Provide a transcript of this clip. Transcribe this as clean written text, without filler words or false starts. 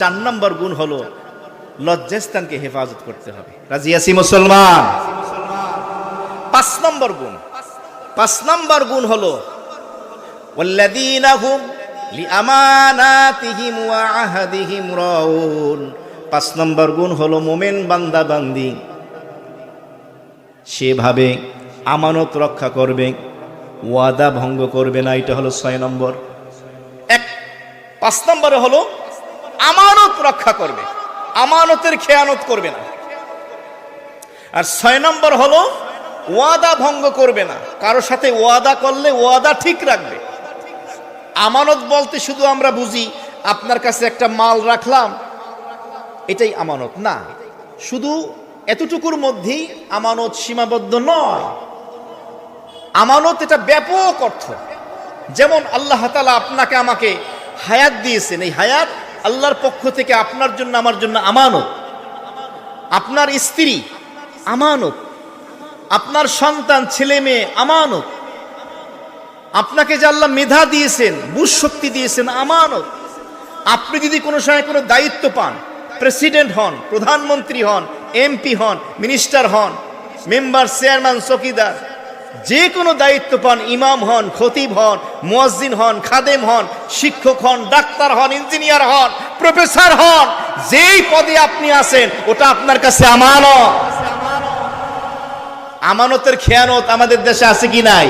4 নম্বর গুণ হলো লজ্জাস্থানকে হেফাজত করতে হবে। রাজি আছি মুসলমান? 5 নম্বর গুণ হলো ওয়াল্লাযীনা হুম লিআমানাতিহিম ওয়া আহাদিহিম রাউন। 5 নম্বর গুণ হলো মুমিন বান্দা বান্দি সেভাবে আমানত রক্ষা করবে, ওয়াদা ভঙ্গ করবে না। এটা হলো 6 নম্বর। 5 নম্বরে হলো আমানত রক্ষা করবে, আমানতের খেয়ানত করবে না। আর 6 নম্বর হলো ওয়াদা ভঙ্গ করবে না। কারোর সাথে ওয়াদা করলে ওয়াদা ঠিক রাখবে। আমানত বলতে শুধু আমরা বুঝি আপনার কাছে একটা মাল রাখলাম এটাই আমানত না, শুধু এতটুকুর মধ্যেই আমানত সীমাবদ্ধ নয়। আমানত এটা ব্যাপক অর্থ। যেমন আল্লাহ তাআলা আপনাকে আমাকে হায়াত দিয়েছেন, এই হায়াত আল্লাহর পক্ষ থেকে আপনার জন্য আমার জন্য আমানত। আপনার স্ত্রী আমানত, আপনার সন্তান ছেলে মেয়ে আমানত, আপনাকে যে আল্লাহ মেধা দিয়েছেন বুঝ শক্তি দিয়েছেন আমানত। আপনি যদি কোনো সময় কোনো দায়িত্ব পান, প্রেসিডেন্ট হন, প্রধানমন্ত্রী হন, এমপি হন, মিনিস্টার হন, মেম্বার, চেয়ারম্যান, চৌকিদার, যে কোনো দায়িত্ব পান, ইমাম হন, খতিব হন, মুয়াজ্জিন হন, খাদেম হন, শিক্ষক হন, ডাক্তার হন, ইঞ্জিনিয়ার হন, প্রফেসর হন, যেই পদে আপনি আছেন ওটা আপনার কাছে আমানত। আমানতের খেয়ানত আমাদের দেশে আছে কি নাই?